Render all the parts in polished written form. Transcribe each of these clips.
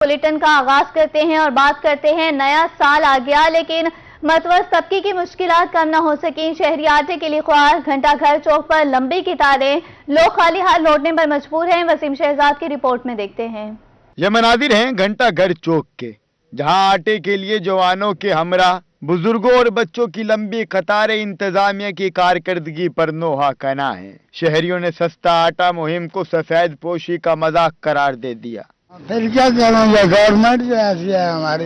Bulletin का आगाज करते हैं और बात करते हैं। नया साल आ गया लेकिन मतवस तबके की मुश्किलात कम न हो सकी। शहरी आटे के लिए ख्वार, घंटा घर चौक पर लंबी कतारें, लोग खाली हाथ लौटने पर मजबूर हैं। वसीम शहजाद की रिपोर्ट में देखते हैं। ये मनाजिर हैं घंटा घर चौक के, जहां आटे के लिए जवानों के हमरा, बुजुर्गों और बच्चों की लंबी कतारें इंतजामिया की कारकर्दगी पर नोहा कना है। शहरियों ने सस्ता आटा मुहिम को सफेद पोशी का मजाक करार दे दिया। फिर क्या करेंगे, गवर्नमेंट जो ऐसी है हमारी,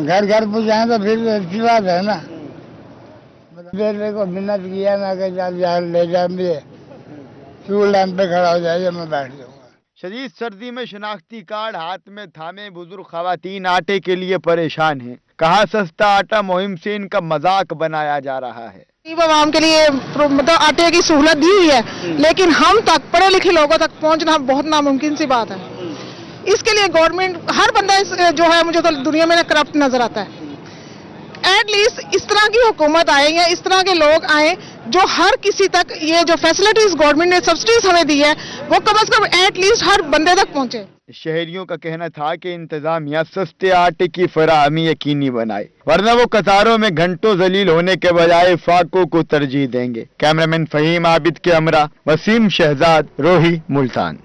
घर घर पहुँचाएं तो फिर अच्छी बात है ना। बेटे को मिन्नत किया, मैं ले जाए, स्कूल लाइन पे खड़ा हो जाइए, मैं बैठ जाऊंगा। शदीद सर्दी में शनाख्ती कार्ड हाथ में थामे बुजुर्ग खवातीन आटे के लिए परेशान हैं। कहा सस्ता आटा मुहिम से इनका मजाक बनाया जा रहा है। आवाम के लिए मतलब आटे की सहूलत दी हुई है, लेकिन हम तक पढ़े लिखे लोगों तक पहुंचना बहुत नामुमकिन सी बात है। इसके लिए गवर्नमेंट, हर बंदा जो है, मुझे तो दुनिया में करप्ट नजर आता है। एटलीस्ट इस तरह की हुकूमत आए या इस तरह के लोग आए जो हर किसी तक ये जो फैसिलिटीज गवर्नमेंट ने सब्सिडीज हमें दी है वो कम से कम एटलीस्ट हर बंदे तक पहुंचे। शहरियों का कहना था कि इंतजामिया सस्ते आटे की फराहमी यकीनी बनाए, वरना वो कतारों में घंटों जलील होने के बजाय फाकों को तरजीह देंगे। कैमरामैन फहीम आबिद के हमरा, वसीम शहजाद, रोही, मुल्तान।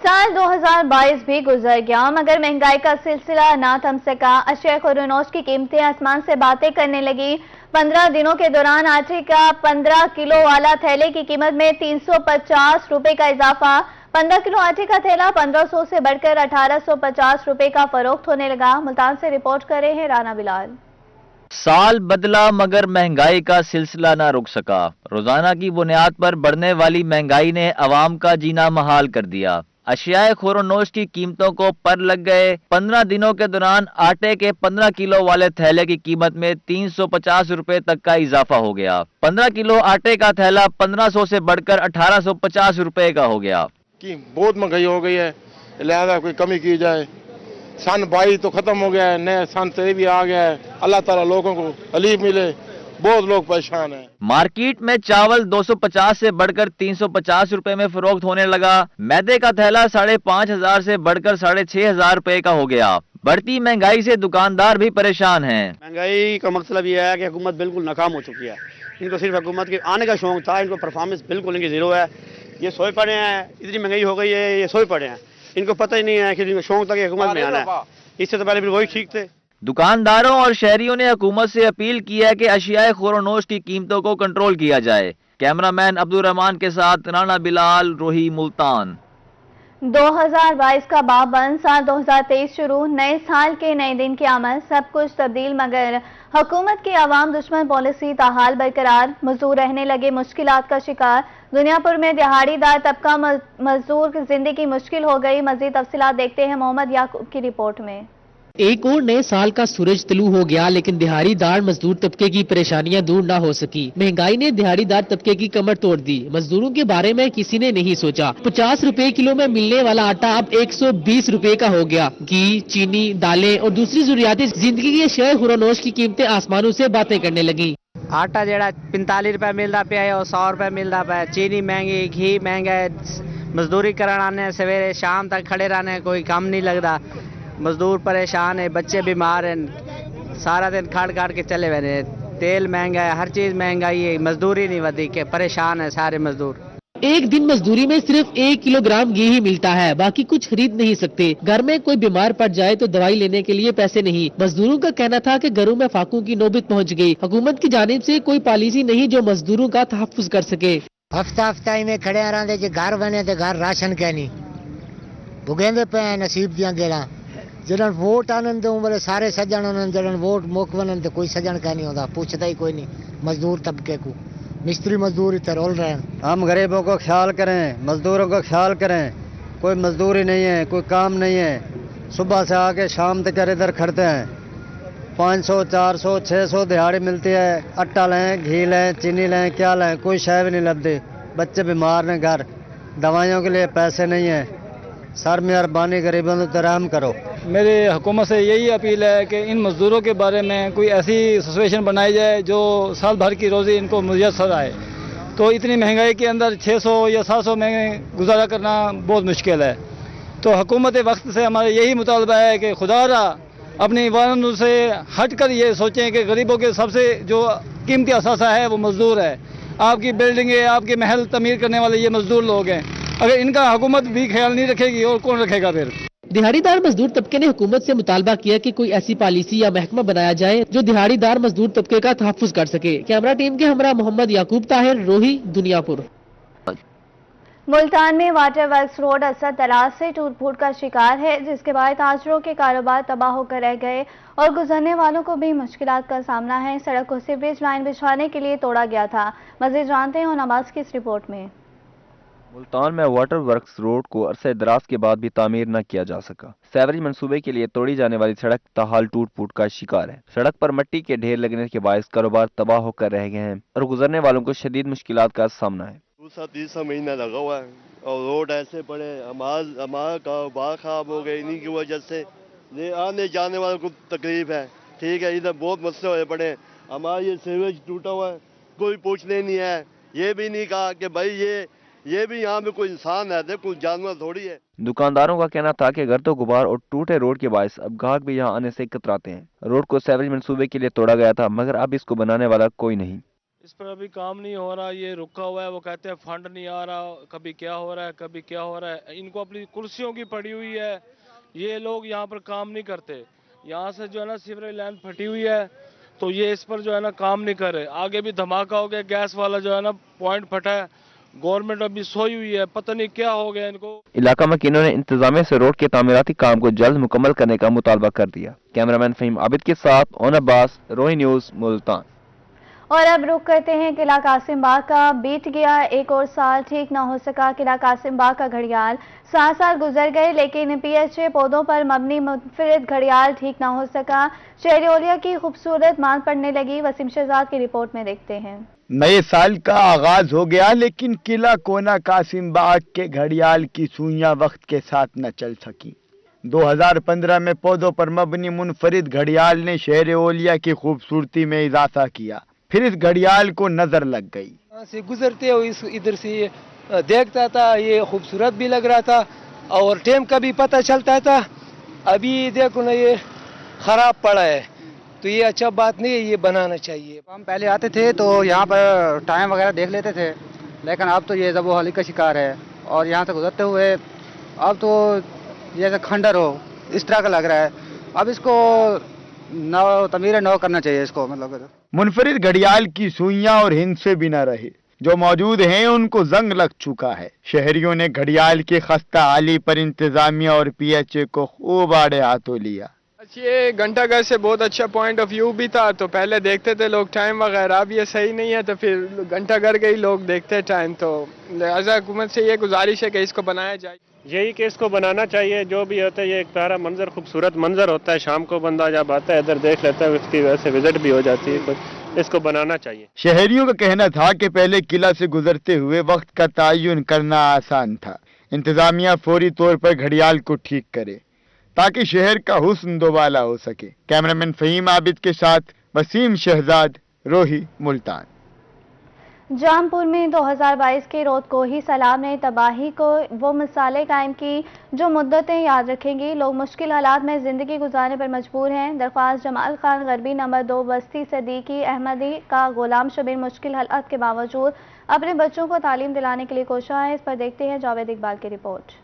साल 2022 भी गुजर गया मगर महंगाई का सिलसिला ना थम सका। अशिया खुरनोश की कीमतें आसमान से बातें करने लगी। 15 दिनों के दौरान आटे का 15 किलो वाला थैले की कीमत में 350 रुपए का इजाफा। 15 किलो आटे का थैला 1500 से बढ़कर 1850 रुपए का फरोख्त होने लगा। मुल्तान से रिपोर्ट कर रहे हैं राना बिलाल। साल बदला मगर महंगाई का सिलसिला ना रुक सका। रोजाना की बुनियाद पर बढ़ने वाली महंगाई ने अवाम का जीना महाल कर दिया। अशियाए खोरोनोश की कीमतों को पर लग गए। 15 दिनों के दौरान आटे के 15 किलो वाले थैले की कीमत में 350 रुपए तक का इजाफा हो गया। 15 किलो आटे का थैला 1500 से बढ़कर 1850 रुपए का हो गया। कि बहुत महंगाई हो गई है, लिहाजा कोई कमी की जाए। सन 22 तो खत्म हो गया है, नया सन 23 भी आ गया है। अल्लाह ताला लोगों को अलीफ मिले, बहुत लोग परेशान हैं। मार्केट में चावल 250 से बढ़कर 350 रुपए में फरोख्त होने लगा। मैदे का थैला 5,500 से बढ़कर 6,500 रुपए का हो गया। बढ़ती महंगाई से दुकानदार भी परेशान हैं। महंगाई का मतलब यह है कि हुकूमत बिल्कुल नाकाम हो चुकी है। इनको सिर्फ हुकूमत के आने का शौक था, इनको परफॉर्मेंस बिल्कुल इनकी जीरो है। ये सोए पड़े हैं, इतनी महंगाई हो गई है, ये सोए पड़े हैं। इनको पता ही नहीं है कि इनको शौक था कि हुकूमत में आना है। इससे तो पहले भी वही ठीक थे। दुकानदारों और शहरियों ने हुकूमत से अपील की है कि अशियाए खोरोनोश की कीमतों को कंट्रोल किया जाए। कैमरामैन अब्दुल रहमान के साथ राना बिलाल, रोही, मुल्तान। 2022 का बाब बंद, साल 2023 शुरू। नए साल के नए दिन की आमद, सब कुछ तब्दील मगर हुकूमत की आवाम दुश्मन पॉलिसी ताहाल बरकरार। मजदूर रहने लगे मुश्किलात का शिकार। दुनियापुर में दिहाड़ीदार तबका मजदूर जिंदगी मुश्किल हो गई। मजीद तफसीलात देखते हैं मोहम्मद याकूब की रिपोर्ट में। एक और नए साल का सूरज तलू हो गया लेकिन दिहाड़ीदार मजदूर तबके की परेशानियां दूर ना हो सकी। महंगाई ने दिहाड़ीदार तबके की कमर तोड़ दी। मजदूरों के बारे में किसी ने नहीं सोचा। 50 रुपए किलो में मिलने वाला आटा अब 120 रुपए का हो गया। घी, चीनी, दालें और दूसरी जरूरियाती जिंदगी के शेयर खुरानोश की कीमतें आसमानों से बातें करने लगी। आटा जरा 45 रुपए मिलता पे है और 100 रुपए मिलता पे। चीनी महंगी, घी महंगा है। मजदूरी कराने सवेरे शाम तक खड़े रहने, कोई काम नहीं लगता। मजदूर परेशान है, बच्चे बीमार हैं, सारा दिन खाड़ खाड़ के चले हुए हैं। तेल महंगा है, हर चीज महंगाई है, मजदूरी नहीं बढ़ी के परेशान है सारे मजदूर। एक दिन मजदूरी में सिर्फ 1 किलोग्राम घी ही मिलता है, बाकी कुछ खरीद नहीं सकते। घर में कोई बीमार पड़ जाए तो दवाई लेने के लिए पैसे नहीं। मजदूरों का कहना था कि घरों में फाकों की नौबत पहुंच गई। हुकूमत की जानिब से कोई पॉलिसी नहीं जो मजदूरों का तहफ्फुज कर सके। हफ्ता हफ्ता में खड़े रहते जो घर बने तो घर राशन के नहीं भुगेंदे पे नसीब दियां गेड़ा। जन वोट आनंद बोले सारे सजन आनंद, जन वोट मुक बनन तो कोई सजन का नहीं होता, पूछता ही कोई नहीं। मजदूर तबके को मिस्त्री मजदूर इधर रोल रहे हैं। हम गरीबों को ख्याल करें, मजदूरों का ख्याल करें। कोई मजदूरी नहीं है, कोई काम नहीं है। सुबह से आके शाम तक इधर खड़ते हैं। 500, 400, 600 दिहाड़ी मिलती है। आटा लें, घी लें, चीनी लें, क्या लें, कोई शय भी नहीं लगती। बच्चे बीमार ने, घर दवाइयों के लिए पैसे नहीं है। सर मेहरबानी गरीबों तो रहम करो। मेरी हुकूमत से यही अपील है कि इन मजदूरों के बारे में कोई ऐसी सिचुएशन बनाई जाए जो साल भर की रोज़ी इनको मुयस्सर आए। तो इतनी महंगाई के अंदर 600 या 700 में गुजारा करना बहुत मुश्किल है। तो हुकूमत वक्त से हमारा यही मुतालबा है कि खुदारा अपनी वानों से हट कर ये सोचें कि गरीबों के सबसे जो कीमती असासा है वो मजदूर है। आपकी बिल्डिंगें, आपके महल तमीर करने वाले ये मजदूर लोग हैं। अगर इनका हुकूमत भी ख्याल नहीं रखेगी और कौन रखेगा फिर। दिहाड़ीदार मजदूर तबके ने हुकूमत से मुतालबा किया कि कोई ऐसी पॉलिसी या महकमा बनाया जाए जो दिहाड़ीदार मजदूर तबके का तहफ्फुज कर सके। कैमरा टीम के हमरा मोहम्मद याकूब ताहिर, रोही, दुनियापुर। मुल्तान में वाटर वर्क्स रोड असद दराज से टूट फूट का शिकार है, जिसके बाद ताजरों के कारोबार तबाह होकर रह गए और गुजरने वालों को भी मुश्किलात का सामना है। सड़क को सीवरेज लाइन बिछाने के लिए तोड़ा गया था। मजीद जानते हैं नवाज की इस रिपोर्ट में। मुल्तान में वाटर वर्क्स रोड को अरसे दराज के बाद भी तामीर न किया जा सका। सीवरेज मंसूबे के लिए तोड़ी जाने वाली सड़क ताहाल टूट फूट का शिकार है। सड़क पर मिट्टी के ढेर लगने के बायस कारोबार तबाह होकर रह गए हैं और गुजरने वालों को शदीद मुश्किलात का सामना है। दूसरा तीसरा महीना लगा हुआ है और रोड ऐसे पड़े, हमारा कारोबार खराब हो गए इन्हीं की वजह से। आने जाने वालों को तकलीफ है। ठीक है, इधर बहुत मसले हुए पड़े। हमारा ये सीवरेज टूटा हुआ है, कोई पूछने नहीं है। ये भी नहीं कहा कि भाई ये भी यहाँ पे कोई इंसान है, कोई जानवर थोड़ी है। दुकानदारों का कहना था कि गर्द गुबार और टूटे रोड के बायस अब ग्राहक भी यहाँ आने से कतराते हैं। रोड को सीवरेज मंसूबे के लिए तोड़ा गया था, मगर अब इसको बनाने वाला कोई नहीं। इस पर अभी काम नहीं हो रहा, ये रुका हुआ है। वो कहते हैं फंड नहीं आ रहा, कभी क्या हो रहा है, कभी क्या हो रहा है। इनको अपनी कुर्सियों की पड़ी हुई है, ये लोग यहाँ पर काम नहीं करते। यहाँ से जो है ना सीवरेज लाइन फटी हुई है, तो ये इस पर जो है ना काम नहीं कर रहे। आगे भी धमाका हो गया, गैस वाला जो है ना पॉइंट फटा है। गवर्नमेंट अभी सोई हुई है, पता नहीं क्या हो गया इनको। इलाका मकीनों ने इंतजामिया से रोड के तामीराती काम को जल्द मुकम्मल करने का मुतालबा कर दिया। कैमरामैन फहीम आबिद के साथ ओन अब्बास, रोही न्यूज, मुल्तान। और अब रुक करते हैं किला कासिम बाग का। बीत गया एक और साल, ठीक न हो सका किला कासिम बाग का घड़ियाल। 7 साल गुजर गए लेकिन पीएचए पौधों पर मबनी मुनफरिद घड़ियाल ठीक न हो सका। शहरी ओलिया की खूबसूरत मांग पड़ने लगी। वसीम शहजाद की रिपोर्ट में देखते हैं। नए साल का आगाज हो गया लेकिन किला कोना कासिम बाग के घड़ियाल की सुइयां वक्त के साथ न चल सकी। 2015 में पौधों पर मबनी मुनफरिद घड़ियाल ने शहर ओलिया की खूबसूरती में इजाफा किया। फिर इस घड़ियाल को नजर लग गई। से गुजरते हो इधर से देखता था, ये खूबसूरत भी लग रहा था और टाइम का भी पता चलता था। अभी देखो ना ये खराब पड़ा है, तो ये अच्छा बात नहीं है, ये बनाना चाहिए। हम पहले आते थे तो यहाँ पर टाइम वगैरह देख लेते थे, लेकिन अब तो ये ज़बो-हली का शिकार है और यहाँ से गुजरते हुए अब तो जैसे खंडर हो इस तरह का लग रहा है। अब इसको तमीर नौ करना चाहिए इसको। मतलब मुनफरिद घड़ियाल की सुइयां और हिंसे भी न रहे। जो मौजूद हैं उनको जंग लग चुका है। शहरियों ने घड़ियाल की खस्ता हाली पर इंतजामिया और पीएचए को खूब आड़े हाथों लिया। ये घंटाघर से बहुत अच्छा पॉइंट ऑफ व्यू भी था, तो पहले देखते थे लोग टाइम वगैरह। अब ये सही नहीं है तो फिर घंटाघर के ही लोग देखते हैं टाइम। तो लिहाजा हुकूमत से ये गुजारिश है कि इसको बनाया जाए। यही कि इसको बनाना चाहिए। जो भी होता है ये एक प्यारा मंजर, खूबसूरत मंजर होता है। शाम को बंदा जब आता है इधर देख लेता है, उसकी वजह से विजिट भी हो जाती है। कुछ इसको बनाना चाहिए। शहरियों का कहना था कि पहले किला से गुजरते हुए वक्त का तयन करना आसान था। इंतजामिया फौरी तौर पर घड़ियाल को ठीक करे ताकि शहर का हुस्न दोबाला हो सके। कैमरामैन फहीम आबिद के साथ वसीम शहजाद, रोही, मुल्तान। जामपुर में 2022 के रोज को ही सैलाब ने तबाही को वो मिसालें कायम की जो मुद्दतें याद रखेंगी। लोग मुश्किल हालात में जिंदगी गुजारने पर मजबूर हैं। दरख्वास्त जमाल खान गरबी नंबर 2 बस्ती सदीकी अहमदी का गुलाम शबीर मुश्किल हालात के बावजूद अपने बच्चों को तालीम दिलाने के लिए कोशा है। इस पर देखते हैं जावेद इकबाल की रिपोर्ट।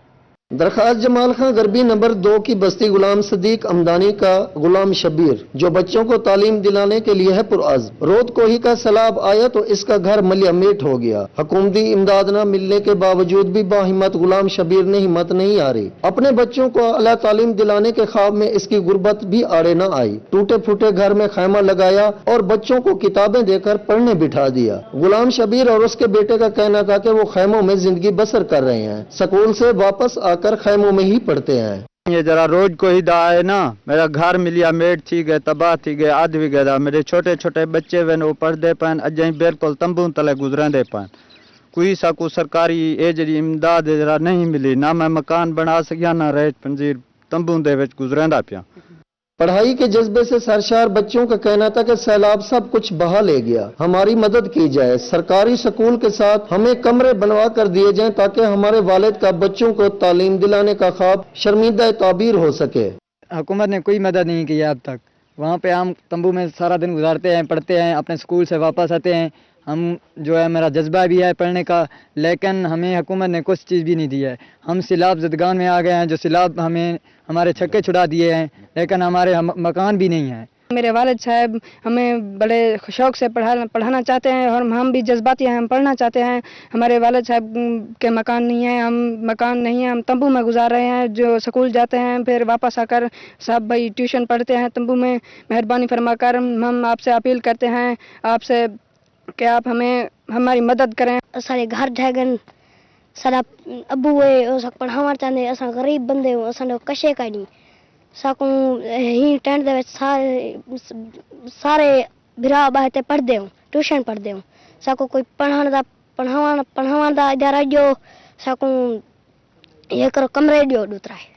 दरख्वास्त जमाल खान गरबी नंबर 2 की बस्ती गुलाम सदीक अमदानी का गुलाम शबीर जो बच्चों को तालीम दिलाने के लिए है पुरअज़्म। रोद कोही का सैलाब आया तो इसका घर मलियामेट हो गया। हुकूमती इमदाद न मिलने के बावजूद भी बाहिम्मत गुलाम शबीर ने हिम्मत नहीं हारी। अपने बच्चों को आला तालीम दिलाने के ख्वाब में इसकी गुर्बत भी आड़े न आई। टूटे फूटे घर में खैमा लगाया और बच्चों को किताबें देकर पढ़ने बिठा दिया। गुलाम शबीर और उसके बेटे का कहना था कि वो खैमों में जिंदगी बसर कर रहे हैं, स्कूल से वापस आकर खैमों में ही पढ़ते हैं। ये जरा रोज को ही दा है ना, मेरा घर मिलिया मेट थी गए, तबाह थी गए, आध भी गया। मेरे छोटे छोटे बच्चे वे वो पढ़ते पान अजय बिल्कुल तंबू तले गुजरते पान। कोई सा को सरकारी ये जी इमदाद जरा नहीं मिली, ना मैं मकान बना सकिया ना रह पंजीर तंबू दे विच गुजरदा पिया। पढ़ाई के जज्बे से सरशार बच्चों का कहना था कि सैलाब सब कुछ बहा ले गया, हमारी मदद की जाए, सरकारी स्कूल के साथ हमें कमरे बनवा कर दिए जाएं ताकि हमारे वालिद का बच्चों को तालीम दिलाने का ख्वाब शर्मिंदा ताबीर हो सके। हुकूमत ने कोई मदद नहीं की अब तक। वहाँ पे हम तंबू में सारा दिन गुजारते हैं, पढ़ते हैं, अपने स्कूल से वापस आते हैं। हम जो है मेरा जज्बा भी है पढ़ने का, लेकिन हमें हुकूमत ने कुछ चीज़ भी नहीं दी है। हम सैलाब ज़दगान में आ गए हैं, जो सैलाब हमें हमारे छक्के छुड़ा दिए हैं, लेकिन हमारे मकान भी नहीं हैं। मेरे वालिद साहब हमें बड़े शौक़ से पढ़ाना चाहते हैं और हम भी जज्बाती हैं, हम पढ़ना चाहते हैं। हमारे वालिद साहब के मकान नहीं है, हम तंबू में गुजार रहे हैं। जो स्कूल जाते हैं फिर वापस आकर साहब भाई ट्यूशन पढ़ते हैं तंबू में। मेहरबानी फरमाकर हम आपसे अपील करते हैं आपसे कि आप हमें हमारी मदद करें। सारे घर ढहगन सारा अबू है पढ़ावा चाहते, अस गरीब बंदे हो, असो कशे का नहीं साकू ही टेंट दे सारे बिरा बाहते पढ़ते हो, ट्यूशन पढ़ते हो, साकू कोई पढ़ावा दा इदारा जो साकू ये करो कमरे जो दूसरा है।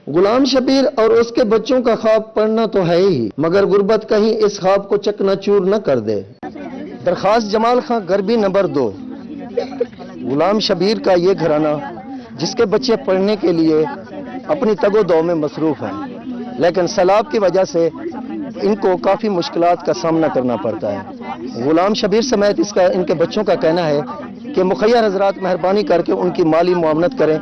गुलाम शबीर और उसके बच्चों का ख्वाब पढ़ना तो है ही, मगर गुर्बत कहीं इस ख्वाब को चकनाचूर न कर दे। दरखास्त जमाल खां गरबी नंबर 2। गुलाम शबीर का ये घराना जिसके बच्चे पढ़ने के लिए अपनी तगो-दो में मसरूफ हैं, लेकिन सैलाब की वजह से इनको काफ़ी मुश्किलात का सामना करना पड़ता है। गुलाम शबीर समेत इनके बच्चों का कहना है कि मुखिया हजरात मेहरबानी करके उनकी माली मुआवनत करें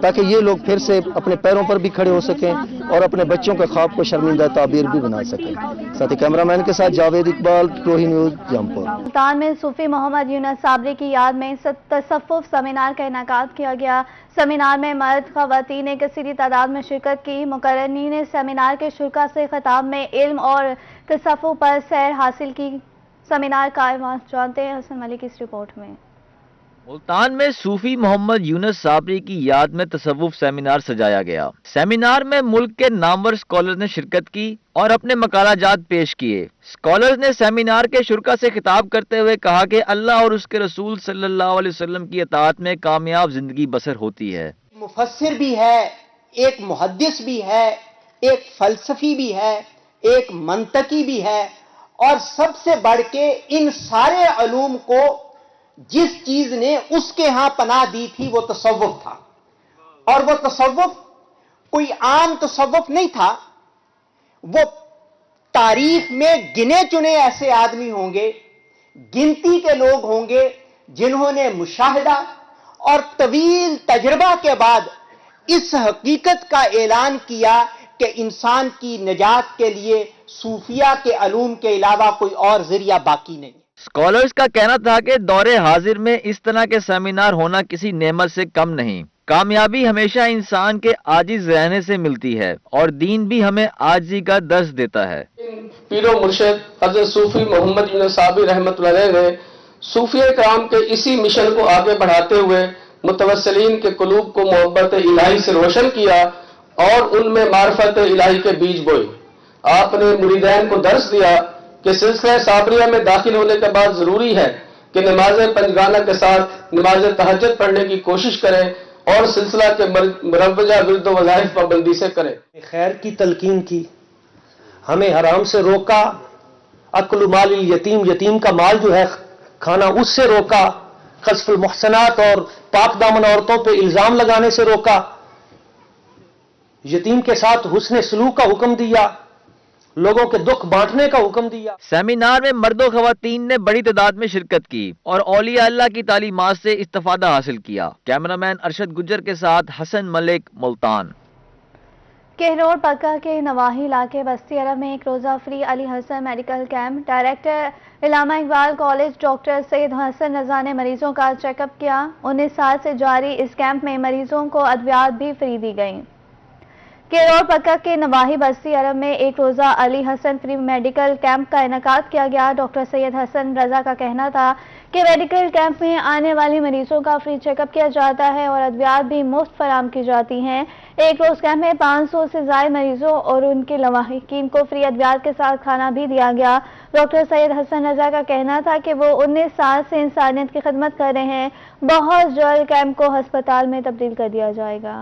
ताकि ये लोग फिर से अपने पैरों पर भी खड़े हो सकें और अपने बच्चों के ख्वाब को शर्मिंदा ताबीर भी बना सकें। साथ ही कैमरामैन के साथ जावेद इकबाल, टोही न्यूज़, जमपुर। मुल्तान में सूफी मोहम्मद यूनुस साबरी की याद में तसव्वुफ सेमिनार का इनेकाद किया गया। सेमिनार में मर्द खवातीन ने कसीरी तादाद में शिरकत की। मुकर्ररीन सेमिनार के शुरा से खिताब में इल्म और तसव्वुफ पर सैर हासिल की। सेमिनार का जानते हैं हसन मलिक की इस रिपोर्ट में। मुल्तान में सूफी मोहम्मद यूनुस साबरी की याद में तसव्वुफ सेमिनार सजाया गया। सेमिनार में मुल्क के नामवर स्कॉलर्स ने शिरकत की और अपने मकालाजात पेश किए। स्कॉलर्स ने सेमिनार के शुरा से खिताब करते हुए कहा कि अल्लाह और उसके रसूल सल्लल्लाहु अलैहि वसल्लम की अताअत में कामयाब जिंदगी बसर होती है। मुफस्सिर भी है, एक मुहद्दिस भी है, एक फलसफी भी है, एक मंतकी भी है, और सबसे बढ़ के इन सारे अलूम को जिस चीज ने उसके यहां पनाह दी थी वो तसव्वुफ था। और वो तसव्वुफ कोई आम तसव्वुफ नहीं था, वो तारीख में गिने चुने ऐसे आदमी होंगे, गिनती के लोग होंगे जिन्होंने मुशाहिदा और तवील तजर्बा के बाद इस हकीकत का ऐलान किया कि इंसान की निजात के लिए सूफिया के अलूम के अलावा कोई और जरिया बाकी नहीं। स्कॉलर्स का कहना था कि दौरे हाजिर में इस तरह के सेमिनार होना किसी नेमत से कम नहीं। कामयाबी हमेशा इंसान के आजिज रहने से मिलती है और दीन भी हमें आजिज़ी का दर्स देता है। पीरो मुर्शिद हज़रत सूफी मोहम्मद यूनुस साबरी रहमतुल्लाह अलैह ने सूफिया कराम के इसी मिशन को आगे बढ़ाते हुए मुतवस्सिलीन के कुलूब को मोहब्बत इलाही से रोशन किया और उनमें मार्फत इलाही के बीज बोए। आपने मुरीदैन को दर्स दिया कि सिलसिला साबरिया में दाखिल होने के बाद जरूरी है कि नमाज पंजगाना के साथ नमाज तहज्जुद पढ़ने की कोशिश करें और सिलसिला के मुरव्वजा विरद वज़ाइफ पाबंदी से करें। खैर की तलकीन की, हमें हराम से रोका, अक्ल माल यतीम, यतीम का माल जो है खाना उससे रोका, क़ज़्फ़ुल मुहसनात और पाक दामन औरतों पे इल्जाम लगाने से रोका, यतीम के साथ हुस्न सलूक का हुक्म दिया, लोगों के दुख बांटने का हुक्म दिया। सेमिनार में मर्दों खवातीन ने बड़ी तादाद में शिरकत की और औलिया अल्लाह की तालीमात से इस्तिफादा हासिल किया। कैमरामैन अरशद गुज्जर के साथ हसन मलिक, मुल्तान। केहरोड पक्का के नवाही इलाके बस्ती अरब में एक रोजा free Ali Hasan medical camp. Director Allama Iqbal college doctor Syed Hasan Raza ने मरीजों का चेकअप किया। 19 साल से जारी इस कैंप में मरीजों को अद्वियात भी फ्री दी गई। केरोड पक्का के नवाही बस्ती अरब में एक रोजा Ali Hasan free medical camp का इनेकाद किया गया। डॉक्टर सैयद हसन रजा का कहना था कि मेडिकल कैंप में आने वाले मरीजों का फ्री चेकअप किया जाता है और अद्वियात भी मुफ्त फराम की जाती हैं। एक रोज कैंप में 500 से ज्यादा मरीजों और उनके लवाहिकीन को फ्री अद्वियात के साथ खाना भी दिया गया। डॉक्टर सैयद हसन रजा का कहना था कि वो 19 साल से इंसानियत की खिदमत कर रहे हैं। बहुत जल्द कैंप को अस्पताल में तब्दील कर दिया जाएगा।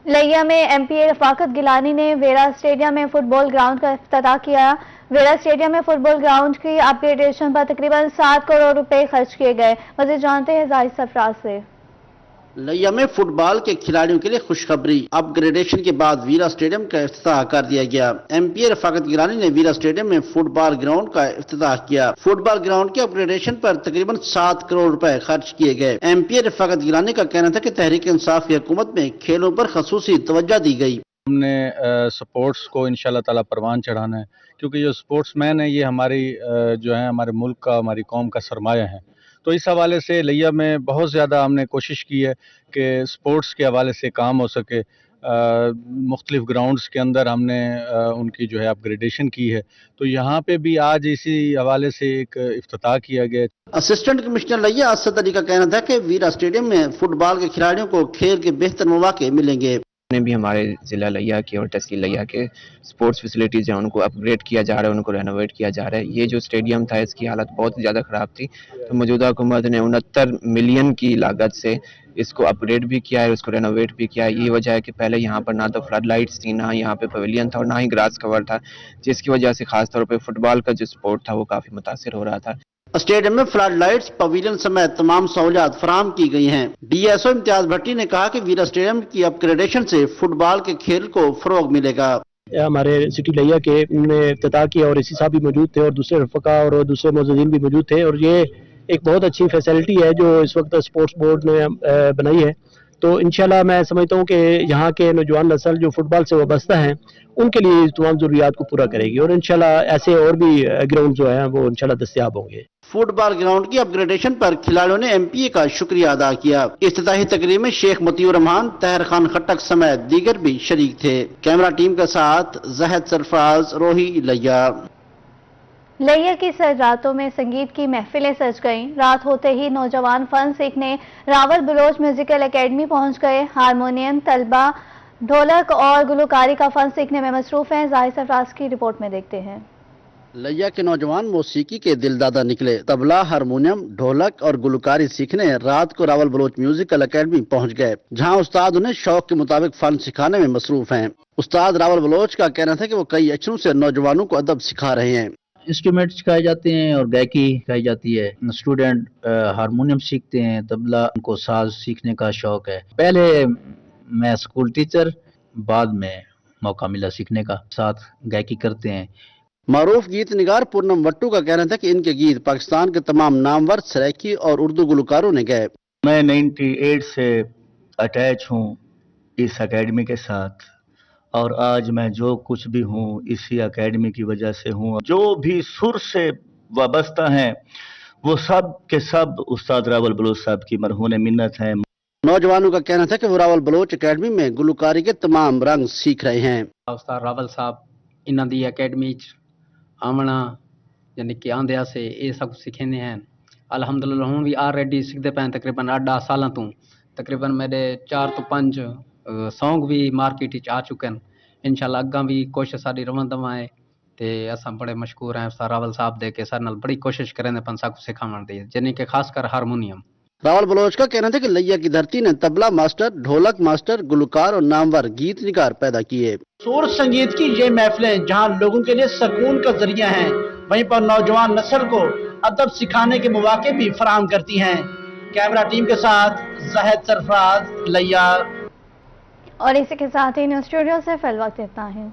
लिया में एमपीए रफाकत गिलानी ने वेरा स्टेडियम में फुटबॉल ग्राउंड का इफ्तिताह किया। वेरा स्टेडियम में फुटबॉल ग्राउंड की अपग्रेडेशन पर तकरीबन 7 करोड़ रुपए खर्च किए गए। मज़ीद जानते हैं जाहिद सरफराज से। लिया में फुटबॉल के खिलाड़ियों के लिए खुशखबरी, अपग्रेडेशन के बाद वीरा स्टेडियम का इफ्तिताह कर दिया गया। एमपीए रफाकत गिलानी ने वीरा स्टेडियम में फुटबॉल ग्राउंड का इफ्तिताह किया। फुटबॉल ग्राउंड के अपग्रेडेशन पर तकरीबन 7 करोड़ रुपए खर्च किए गए। एमपीए रफाकत गिलानी का कहना था कि तहरीक इंसाफ की हुकूमत में खेलों पर खसूसी तवज्जो दी गई। हमने स्पोर्ट्स को इंशाल्लाह ताला परवान चढ़ाना है, क्योंकि जो स्पोर्ट्समैन है ये हमारी जो है हमारे मुल्क का, हमारी कौम का सरमाया है। तो इस हवाले से लिया में बहुत ज़्यादा हमने कोशिश की है कि स्पोर्ट्स के हवाले से काम हो सके। मुख्तलिफ ग्राउंड्स के अंदर हमने उनकी जो है अपग्रेडेशन की है, तो यहाँ पे भी आज इसी हवाले से एक इफ्तिताह किया गया। असिस्टेंट कमिश्नर लिया असद अली का कहना था कि वीरा स्टेडियम में फुटबॉल के खिलाड़ियों को खेल के बेहतर मौके मिलेंगे। ने भी हमारे ज़िला लिया के और तहसील लिया के स्पोर्ट्स फैसिलिटीज़ हैं उनको अपग्रेड किया जा रहा है, उनको रेनोवेट किया जा रहा है। ये जो स्टेडियम था इसकी हालत बहुत ज़्यादा ख़राब थी, तो मौजूदा हुकूमत ने 69 मिलियन की लागत से इसको अपग्रेड भी किया है, उसको रेनोवेट भी किया है। ये वजह है कि पहले यहाँ पर ना तो फ्लड लाइट्स थी, ना यहाँ पे पवेलियन था और ना ही ग्रास कवर था, जिसकी वजह से खास तौर पे फुटबॉल का जो स्पोर्ट था वो काफ़ी मुतासिर हो रहा था। स्टेडियम में फ्लड लाइट्स, पवेलियन समेत तमाम सहूलियात फराम की गई हैं। डीएसओ इम्तियाज भट्टी ने कहा कि वीरा स्टेडियम की अपग्रेडेशन से फुटबॉल के खेल को फरोग मिलेगा। हमारे सिटी लिया के ने इफ्तिताह किया और इसी साहब भी मौजूद थे और दूसरे रफका और दूसरे मौजूदीन भी मौजूद थे, और ये एक बहुत अच्छी फैसिलिटी है जो इस वक्त स्पोर्ट्स बोर्ड ने बनाई है। तो इंशाल्लाह मैं समझता हूँ कि यहाँ के नौजवान नस्ल जो फुटबॉल से वाबस्ता हैं उनके लिए तमाम ज़रूरियात को पूरा करेगी, और इंशाल्लाह ऐसे और भी ग्राउंड जो हैं वो इंशाल्लाह दस्तयाब होंगे। फुटबॉल ग्राउंड की अपग्रेडेशन पर खिलाड़ियों ने एमपीए का शुक्रिया अदा किया। इफ्तिताही तकरीब में शेख मतीउर रहमान, तहर खान खट्टक समेत दीगर भी शरीक थे। कैमरा टीम के साथ जाहिद सरफराज, रोही लिया। लिया की सर रातों में संगीत की महफिलें सज गईं। रात होते ही नौजवान फन सीखने रावल बलोच म्यूजिकल एकेडमी पहुंच गए। हारमोनियम तलबा ढोलक और गुलकारी का फन सीखने में मसरूफ हैं। जाहिद सरफराज की रिपोर्ट में देखते हैं। लिया के नौजवान मौसीकी के दिलदादा निकले। तबला, हारमोनियम, ढोलक और गुलकारी सीखने रात को रावल बलोच म्यूजिकल एकेडमी पहुंच गए, जहां उस्ताद उन्हें शौक के मुताबिक फन सिखाने में मसरूफ हैं। उस्ताद रावल बलोच का कहना था कि वो कई अरसों से नौजवानों को अदब सिखा रहे हैं। इंस्ट्रूमेंट सिखाए जाते हैं और गायकी सिखाई जाती है। स्टूडेंट हारमोनियम सीखते हैं, तबला, उनको साज सीखने का शौक है। पहले मैं स्कूल टीचर, बाद में मौका मिला सीखने का, साथ गायकी करते हैं। मारूफ गीत निगार पूनम वट्टू का कहना था कि इनके गीत पाकिस्तान के तमाम नामवर सराइकी और उर्दू गुलकारों ने गाए। मैं 98 से अटैच हूँ इस एकेडमी के साथ, और आज मैं जो कुछ भी हूँ इसी एकेडमी की वजह से हूँ। जो भी सुर से वाबस्ता हैं वो सब के सब उस्ताद रावल बलोच साहब की मरहून मिन्नत है। नौजवानों का कहना था कि वो रावल बलोच एकेडमी में गुलकारी के तमाम रंग सीख रहे हैं। उस्ताद रावल साहब इन्हां दी एकेडमी आमना यानी कि आंदिया से ये सब सीखेंदे हैं। अलहमदुलिल्लाह हुण भी ऑलरेडी सीखते पे तकरीबन 8 साल तो तकरीबन मेरे 4 तो 5 सॉन्ग भी मार्केट आ चुके हैं। इंशाल्लाह अग्गा भी कोशिश साडी रवंदमा है ते असां बड़े मशहूर हैं उस्ताद रावल साहब दे के सर नाल बड़ी कोशिश करेंदे पंसा को सिखावन दी, जिन्हें के खासकर हारमोनियम। रावल बलोच का कहना था कि लिया की धरती ने तबला मास्टर, ढोलक मास्टर, गुलकार और नामवर गीत निगार पैदा किए। सुर संगीत की ये महफिलें जहां लोगों के लिए सुकून का जरिया हैं, वहीं पर नौजवान नस्ल को अदब सिखाने के मौके भी फराहम करती हैं। कैमरा टीम के साथ जाहिद सरफराज, लिया। और इसी के साथ ही न्यूज़ स्टूडियो से फिल वक्त इतना है।